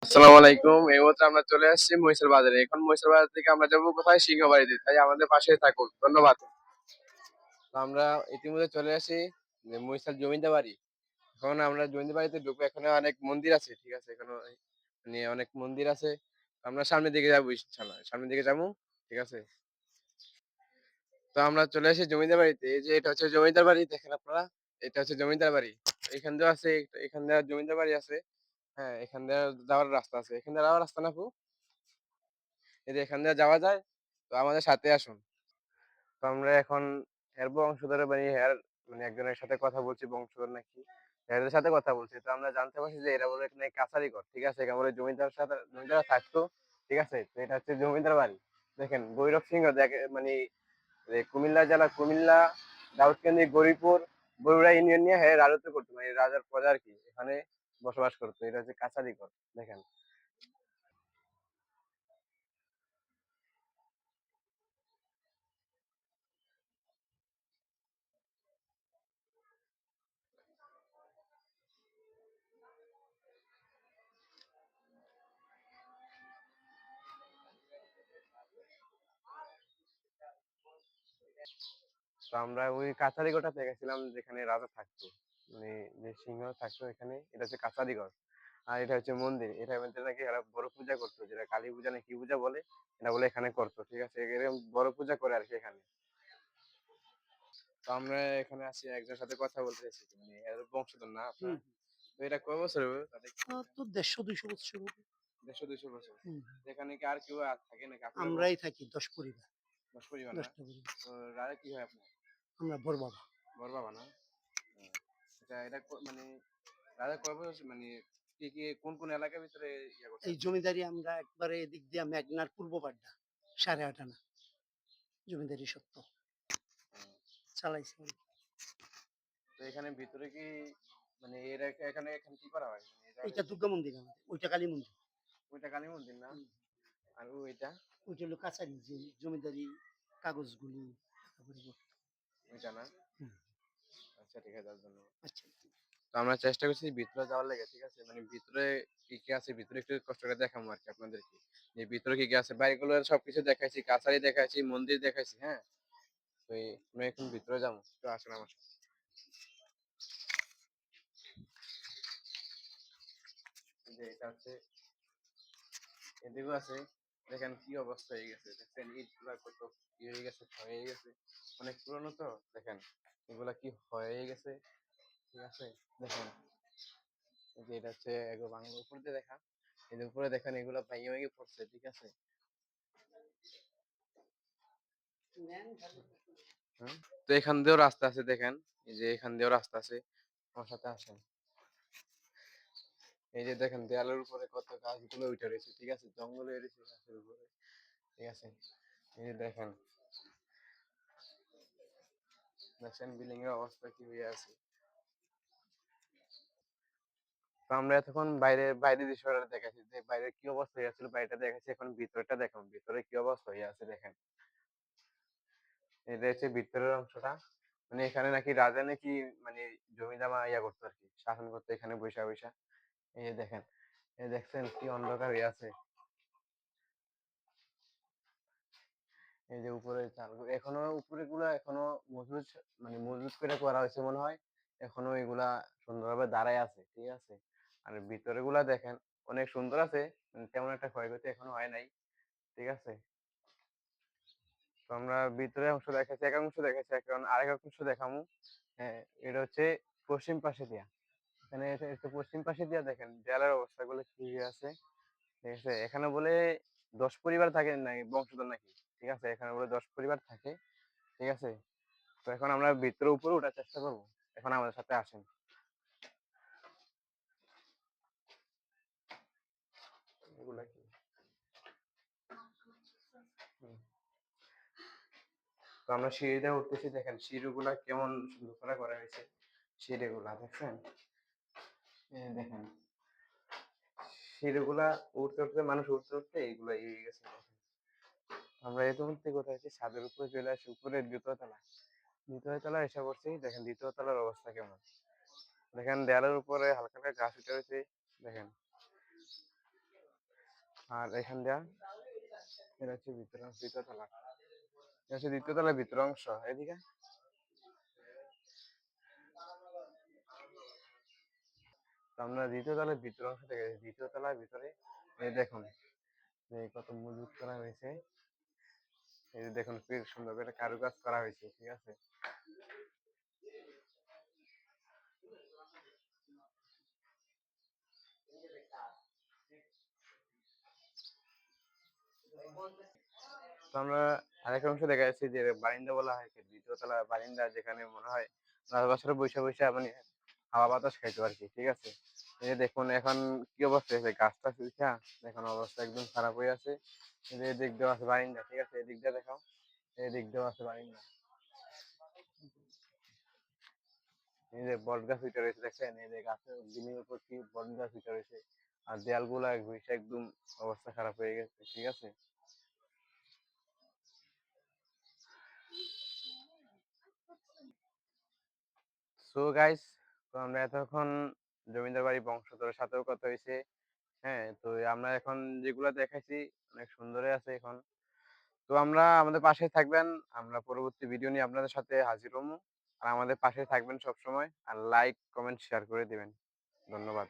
আসসালামু আলাইকুম। এই মুহূর্তে আমরা চলে আসছি মহিষের বাজারে। এখন মহিষের বাজার থেকে আমরা যাবো কোথায়? সিংহবাড়িতে। তাই আমাদের পাশেই থাকুন। ধন্যবাদ। তো আমরা ইতিমধ্যে চলে আসি যে মহিষের জমিদার বাড়ি। এখন আমরা জমিদার বাড়িতে ঢুকবো। এখানে অনেক মন্দির আছে। ঠিক আছে? এখানে মানে অনেক মন্দির আছে। আমরা সামনের দিকে যাবো ইনশাআল্লাহ। সামনের দিকে যাবো। ঠিক আছে? তো আমরা চলে আসি জমিদার বাড়িতে। এই যে এটা হচ্ছে জমিদার বাড়ি দেখেন আপনারা। এটা হচ্ছে জমিদার বাড়ি। এখান দিয়েও আছে, এখান দিয়ে জমিদার বাড়ি আছে। হ্যাঁ, এখান দিয়ে যাওয়ার রাস্তা আছে। এখান দিয়ে যাওয়ার রাস্তা না আপু? এই যে এখান দিয়ে যাওয়া যায়। তো আমাদের সাথে আসুন। তো আমরা এখন এর বংশধরের মানে একজনের সাথে কথা বলছি, বংশধর নাকি এদের সাথে কথা বলছি। তো আমরা জানতে পারছি যে এরা বলে এখানে কাছারি ঘর। ঠিক আছে? এখানে বলে জমিদার থাকতো। ঠিক আছে? তো এটা হচ্ছে জমিদার বাড়ি। দেখেন ভৈরব সিংহ দেখে মানে কুমিল্লা জেলা, কুমিল্লা, দাউদকান্দি, গরিপুর, বরুড়া ইউনিয়ন নিয়ে রাজত্ব করতো। মানে রাজার প্রজা আর কি এখানে বসবাস করতো। এটা হচ্ছে কাছারি ঘর। দেখেন। তো আমরা ওই কাছারিঘরটা দেখেছিলাম যেখানে রাজা থাকতো, মানে যে সিংহ থাকতো এখানে। এটা হচ্ছে কাছারিঘর। আর এটা হচ্ছে মন্দির। এটার মধ্যে নাকি এরা বড় পূজা করতো, যেটা কালী পূজা না কি পূজা বলে, এটা বলে এখানে করতো। ঠিক আছে? এরকম বড় পূজা করে আর কি এখানে। তো আমরা এখানে আসি একজনের সাথে কথা বলতে এসেছি, মানে এর বংশধর না আপনার। তো এটা কয় বছর হবে তাদের? তো ১৫০ বছর হবে। ১৫০ ২০০ বছর। হুম। এখানে কি আর কেউ থাকে নাকি আপনার আমরাই বংশ? থাকি ১০ পরিবার। ১০ পরিবার না? ১০ টা পরিবার। তো রাজা কি হয় আপনার? আমরা বড়বাবা। বড় বাবা না? হুম। এটা মানে রাজা কয় বছর মানে কি কোন এলাকার ভিতরে ইয়া করছে এই আরকি? জমিদারি আমরা একবারে এদিক দিয়া মেঘনার পূর্ব পাড়টা, ৮.৫ আনা জমিদারি সত্ত্ব হুম। চালাইছে উনি। তো এখানে ভিতরে কি মানে এখানে কি করা হয়? মানে এটা এইটা দুর্গা মন্দির আমাদের, ওইটা কালী মন্দির। ওইটা কালী মন্দির না? হুম। আর ওইটা? ওইটা হলো কাছারি, যে জমিদারি কাগজগুলি তারপরে ওইটা না? হুম, আচ্ছা ঠিক আছে, তার ধন্যবাদ। আচ্ছা। তো আমরা চেষ্টা করছি ভিতরে যাওয়ার লেগে, ঠিক আছে? মানে ভিতরে কি আছে ভিতরে একটু কষ্ট করে দেখাবো আরকি আপনাদেরকে। যে ভিতরে কি আছে? বাড়িগুলোর সবকিছু দেখাইছি, কাছারি দেখাইছি, মন্দির দেখাইছি, হ্যাঁ? তো আমরা এখন ভিতরে যাবো। তো আসুন আমার সাথে। এই যে এটা হচ্ছে এদিকেও আছে। দেখেন কি অবস্থা হয়ে গেছে। দেখছেন ইটগুলা কত কি হয়ে গেছে, ক্ষয় হয়ে গেছে। অনেক পুরনো তো দেখেন। এগুলা কি হয়ে গেছে, ঠিক আছে? দেখেন এই যে এটা হচ্ছে এগুলো বাংলার উপর দিয়ে দেখা। এই যে উপরে দেখেন এগুলা ভেঙে ভেঙে পড়ছে, ঠিক আছে? হুম। তো এখান দিয়েও রাস্তা আছে দেখেন। এই যে এখান দিয়েও রাস্তা আছে। আমার সাথে আসেন। এই যে দেখেন দেয়ালের উপরে কত গাছগুলো উঠে রয়েছে, ঠিক আছে? জঙ্গল হয়ে রয়েছে গাছের উপরে, ঠিক আছে? এই যে দেখেন, দেখছেন বিল্ডিং এর অবস্থা কি হয়ে আছে। তো আমরা এতক্ষণ বাইরের দৃশ্যটা দেখাচ্ছি যে বাইরের কি অবস্থা হয়ে ছিল, বাইরেটা দেখাচ্ছি। এখন ভিতরটা দেখুন, ভিতরে কি অবস্থা হয়ে আছে দেখেন। এটা হচ্ছে ভিতরের অংশটা। মানে এখানে নাকি রাজা নাকি মানে জমি জমা ইয়া করতো আর কি, শাসন করতো এখানে বৈশা বৈশা। এই যে দেখেন, এই দেখছেন কি অন্ধকার হয়ে আছে। এই যে উপরে চালগুলো এখনো, উপরে গুলা এখনো মজবুত, মানে মজবুত করে করা হয়েছে মনে হয়। এখনো এগুলা সুন্দরভাবে দাঁড়ায় আছে, ঠিক আছে? আর ভিতরে গুলা দেখেন অনেক সুন্দর আছে। তেমন একটা ক্ষয়ক্ষতি এখনো হয় নাই, ঠিক আছে? তো আমরা ভিতরের অংশ দেখাচ্ছি, এক অংশ দেখাচ্ছি, এখন আরেক অংশ দেখামু। হ্যাঁ, এটা হচ্ছে পশ্চিম পাশে দিয়া। এখানে একটু পশ্চিম পাশে দিয়া দেখেন দেয়ালের অবস্থাগুলো কি আছে, ঠিক আছে? এখানে বলে ১০ পরিবার থাকে নাকি বংশধর নাকি, ঠিক আছে? এখানে বলে ১০ পরিবার থাকে, ঠিক আছে? তো এখন আমরা ভিতরে উপরে ওঠার চেষ্টা করবো। এখন আমাদের সাথে আসেন। এগুলা কি? হুম। তো আমরা সিঁড়িতে উঠতেছি, দেখেন সিঁড়িগুলা কেমন সুন্দর করে করা হয়েছে। সিঁড়িগুলা দেখছেন? এই যে দেখেন সিঁড়িগুলা উঠতে মানুষ উঠতে এইগুলা ইয়ে হয়ে গেছে দেখেন। আমরা এই মুহূর্তে কোথায় আছি? ছাদের উপরে চলে আসি, উপরের ২য় তলা। ২য় তলায় এসে পড়ছি। দেখেন ২য় তলার অবস্থা কেমন। দেখেন দেয়ালের উপরে হালকা হালকা ঘাস উঠে রয়েছে। দেখেন আর এখান দিয়া এটা হচ্ছে দ্বিতীয় তলা, এটা হচ্ছে দ্বিতীয় তলার ভিতর অংশ। এদিকে তো আমরা দ্বিতীয় তলার ভিতর অংশ থেকে দ্বিতীয় তলার ভিতরে এই দেখুন যে কত মজবুত করা হয়েছে। এই যে দেখুন কি সুন্দর করে কারুকাজ করা হয়েছে, ঠিক আছে। তো আমরা আরেকটা অংশ দেখা যাচ্ছে যে বারিন্দা বলা হয়, দ্বিতীয় তলা বারিন্দা, যেখানে মনে হয় রাজবাসরে বৈশা বৈশা মানে হাওয়া বাতাস খাইতো আর কি, ঠিক আছে। এই যে দেখুন এখন কি অবস্থা হয়েছে, গাছটা উঠা এখন অবস্থা একদম খারাপ হয়ে আছে। এই যে এদিক দেওয়া আছে বারিন্দা, ঠিক আছে, এদিক দিয়ে দেখাও, এদিক দেওয়া আছে বারিন্দা। এই যে বট গাছ উঠে রয়েছে দেখছেন, এই যে গাছের দিনের উপর কি বট গাছ উঠে রয়েছে। আর দেয়াল গুলা ঘুষে একদম অবস্থা খারাপ হয়ে গেছে, ঠিক আছে। সো গাইস, তো আমরা এতক্ষণ জমিদার বাড়ি বংশধরের সাথেও কথা হয়েছে। হ্যাঁ, তো আমরা এখন যেগুলা দেখাইছি অনেক সুন্দরই আছে এখন। তো আমরা আমাদের পাশেই থাকবেন, আমরা পরবর্তী ভিডিও নিয়ে আপনাদের সাথে হাজির হবো। আর আমাদের পাশে থাকবেন সবসময়, আর লাইক কমেন্ট শেয়ার করে দিবেন। ধন্যবাদ।